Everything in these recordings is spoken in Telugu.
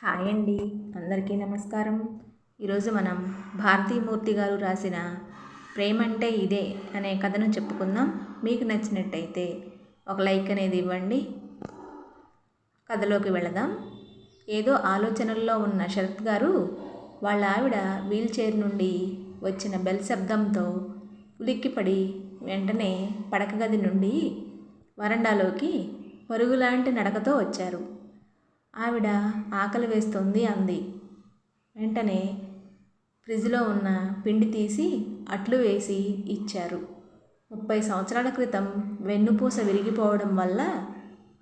హాయ్ అండి, అందరికీ నమస్కారం. ఈరోజు మనం భారతీమూర్తి గారు రాసిన ప్రేమంటే ఇదే అనే కథను చెప్పుకుందాం. మీకు నచ్చినట్టయితే ఒక లైక్ అనేది ఇవ్వండి. కథలోకి వెళదాం. ఏదో ఆలోచనల్లో ఉన్న శరత్ గారు వాళ్ళ ఆవిడ వీల్చైర్ నుండి వచ్చిన బెల్ శబ్దంతో ఉలిక్కిపడి వెంటనే పడక గది నుండి వరండాలోకి పరుగులాంటి నడకతో వచ్చారు. ఆవిడ ఆకలి వేస్తుంది అంది. వెంటనే ఫ్రిడ్జ్లో ఉన్న పిండి తీసి అట్లు వేసి ఇచ్చారు. 30 సంవత్సరాల క్రితం వెన్నుపూస విరిగిపోవడం వల్ల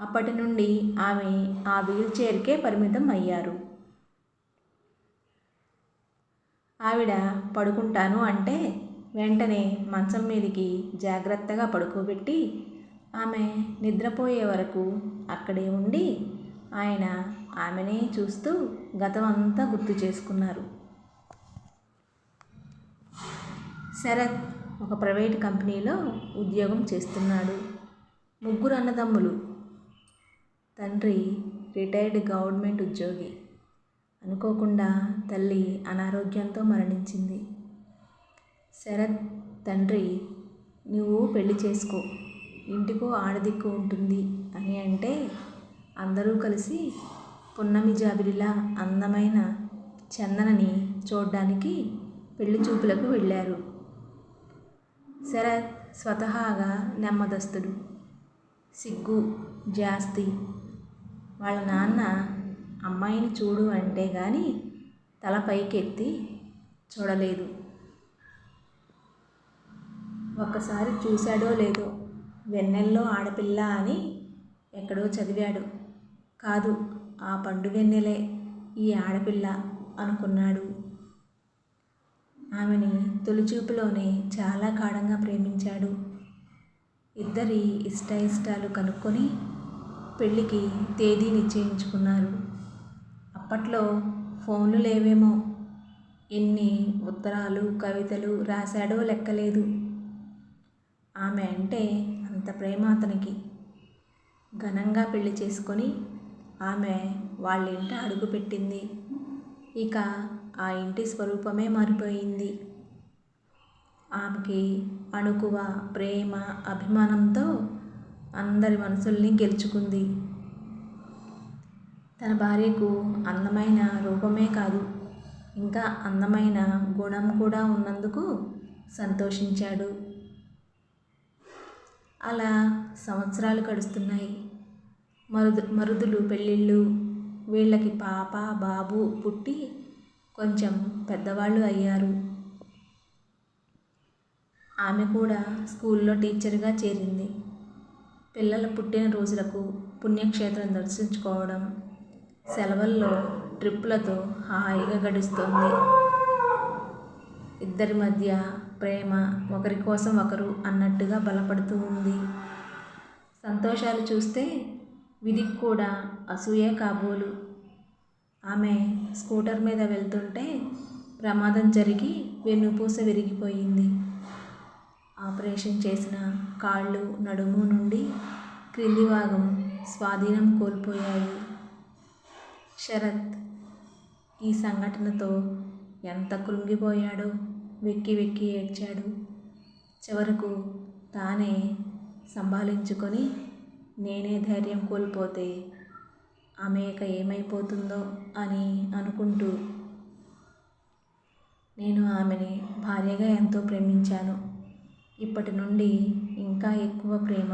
అప్పటి నుండి ఆమె ఆ వీల్చైర్కే పరిమితం అయ్యారు. ఆవిడ పడుకుంటాను అంటే వెంటనే మంచం మీదికి జాగ్రత్తగా పడుకోబెట్టి ఆమె నిద్రపోయే వరకు అక్కడే ఉండి ఆయన ఆమెనే చూస్తూ గతం అంతా గుర్తు చేసుకున్నారు. శరత్ ఒక ప్రైవేట్ కంపెనీలో ఉద్యోగం చేస్తున్నాడు. 3 అన్నదమ్ములు. తండ్రి రిటైర్డ్ గవర్నమెంట్ ఉద్యోగి. అనుకోకుండా తల్లి అనారోగ్యంతో మరణించింది. శరత్ తండ్రి, నువ్వు పెళ్లి చేసుకో, ఇంటికో ఆడదిక్కు ఉంటుంది అని అంటే అందరూ కలిసి పున్నమి జాబిలిలా అందమైన చందనని చూడ్డానికి పెళ్లి చూపులకు వెళ్ళారు. శరత్ స్వతహాగా నెమ్మదస్తుడు, సిగ్గు జాస్తి. వాళ్ళ నాన్న అమ్మాయిని చూడు అంటే గాని తల పైకెత్తి చూడలేదు. ఒక్కసారి చూశాడో లేదో వెన్నెల్లో ఆడపిల్ల అని ఎక్కడో చదివాడు. కాదు, ఆ పండువెన్నెలే ఈ ఆడపిల్ల అనుకున్నాడు. ఆమెని తొలిచూపులోనే చాలా గాఢంగా ప్రేమించాడు. ఇద్దరి ఇష్టాలు కనుక్కొని పెళ్ళికి తేదీ నిశ్చయించుకున్నారు. అప్పట్లో ఫోన్లు లేవేమో. ఎన్ని ఉత్తరాలు కవితలు రాశాడో లెక్కలేదు. ఆమె అంటే అంత ప్రేమ అతనికి. ఘనంగా పెళ్లి చేసుకొని ఆమె వాళ్ళ ఇంట అడుగుపెట్టింది. ఇక ఆ ఇంటి స్వరూపమే మారిపోయింది. ఆమెకి అణుకువ ప్రేమ అభిమానంతో అందరి మనసుల్ని గెలుచుకుంది. తన భార్యకు అందమైన రూపమే కాదు, ఇంకా అందమైన గుణం కూడా ఉన్నందుకు సంతోషించాడు. అలా సంవత్సరాలు గడుస్తున్నాయి. మరుదులు పెళ్ళిళ్ళు. వీళ్ళకి పాప బాబు పుట్టి కొంచెం పెద్దవాళ్ళు అయ్యారు. ఆమె కూడా స్కూల్లో టీచర్గా చేరింది. పిల్లల పుట్టినరోజులకు పుణ్యక్షేత్రం దర్శించుకోవడం, సెలవుల్లో ట్రిప్పులతో హాయిగా గడుస్తోంది. ఇద్దరి మధ్య ప్రేమ ఒకరి కోసం ఒకరు అన్నట్టుగా బలపడుతూ ఉంది. సంతోషాలు చూస్తే విధికి కూడా అసూయే కాబోలు. ఆమె స్కూటర్ మీద వెళ్తుంటే ప్రమాదం జరిగి వెన్నుపూస విరిగిపోయింది. ఆపరేషన్ చేసిన కాళ్ళు నడుము నుండి క్రింది భాగం స్వాధీనం కోల్పోయాయి. శరత్ ఈ సంఘటనతో ఎంత కృంగిపోయాడో. వెక్కి వెక్కి ఏడ్చాడు. చివరకు తానే సంభాళించుకొని నేనే ధైర్యం కోల్పోతే ఆమె ఇక ఏమైపోతుందో అని అనుకుంటూ, నేను ఆమెని భార్యగా ఎంతో ప్రేమించాను. ఇప్పటి నుండి ఇంకా ఎక్కువ ప్రేమ,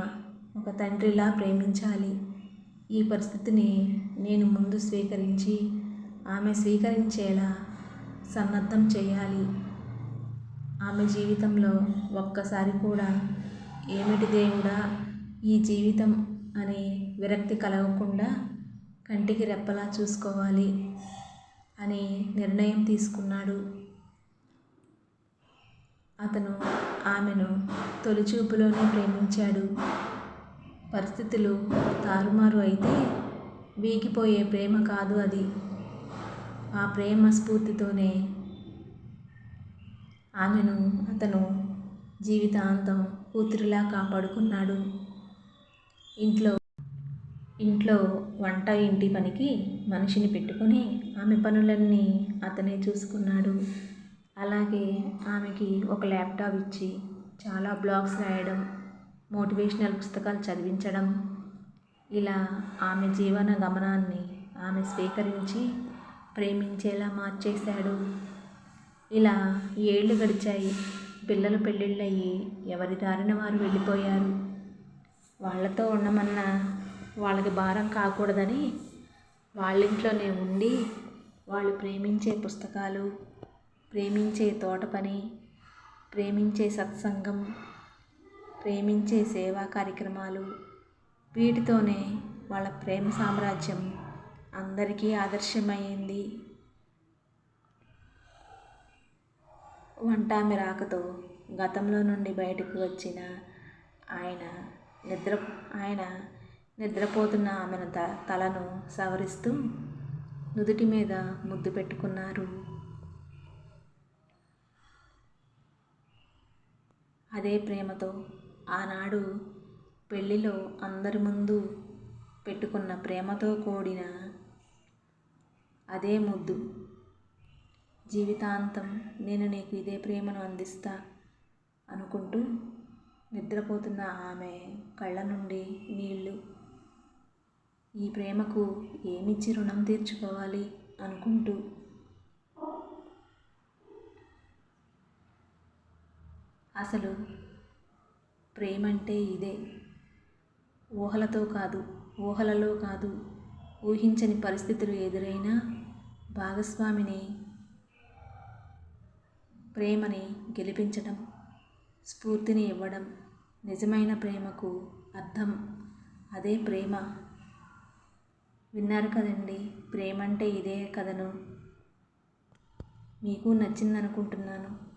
ఒక తండ్రిలా ప్రేమించాలి. ఈ పరిస్థితిని నేను ముందు స్వీకరించి ఆమె స్వీకరించేలా సన్నద్ధం చేయాలి. ఆమె జీవితంలో ఒక్కసారి కూడా ఏమిటి దేవుడా ఈ జీవితం అనే విరక్తి కలగకుండా కంటికి రెప్పలా చూసుకోవాలి అని నిర్ణయం తీసుకున్నాడు. అతను ఆమెను తొలిచూపులోనే ప్రేమించాడు. పరిస్థితులు తారుమారు అయితే వీగిపోయే ప్రేమ కాదు అది. ఆ ప్రేమ స్ఫూర్తితోనే ఆమెను అతను జీవితాంతం కూతురిలా కాపాడుకున్నాడు. ఇంట్లో ఇంట్లో వంట ఇంటి పనికి మనిషిని పెట్టుకొని ఆమె పనులన్నీ అతనే చూసుకున్నాడు. అలాగే ఆమెకి ఒక ల్యాప్టాప్ ఇచ్చి చాలా బ్లాగ్స్ రాయడం, మోటివేషనల్ పుస్తకాలు చదివించడం, ఇలా ఆమె జీవన గమనాన్ని ఆమె స్వీకరించి ప్రేమించేలా మార్చేశాడు. ఇలా ఏళ్ళు గడిచాయి. పిల్లలు పెళ్ళిళ్ళయ్యి ఎవరి దారిన వారు వెళ్ళిపోయారు. వాళ్ళతో ఉండమన్నా వాళ్ళకి భారం కాకూడదని వాళ్ళింట్లోనే ఉండి వాళ్ళు ప్రేమించే పుస్తకాలు, ప్రేమించే తోట పని, ప్రేమించే సత్సంగం, ప్రేమించే సేవా కార్యక్రమాలు, వీటితోనే వాళ్ళ ప్రేమ సామ్రాజ్యం అందరికీ ఆదర్శమైంది. వంటామె రాకతో గతంలో నుండి బయటకు వచ్చిన ఆయన నిద్రపోతున్న ఆమెను తలను సవరిస్తూ నుదుటి మీద ముద్దు పెట్టుకున్నారు. అదే ప్రేమతో ఆనాడు పెళ్ళిలో అందరి ముందు పెట్టుకున్న ప్రేమతో కూడిన అదే ముద్దు. జీవితాంతం నేను నీకు ఇదే ప్రేమను అందిస్తా అనుకుంటూ నిద్రపోతున్న ఆమె కళ్ళ నుండి నీళ్లు. ఈ ప్రేమకు ఏమిచ్చి రుణం తీర్చుకోవాలి అనుకుంటూ. అసలు ప్రేమంటే ఇదే. ఊహలలో కాదు, ఊహించని పరిస్థితులు ఎదురైనా భాగస్వామిని, ప్రేమని గెలిపించడం, స్ఫూర్తిని ఇవ్వడం నిజమైన ప్రేమకు అర్థం. అదే ప్రేమ. విన్నారు కదండి, ప్రేమంటే ఇదే కథను. మీకు నచ్చిందనుకుంటున్నాను.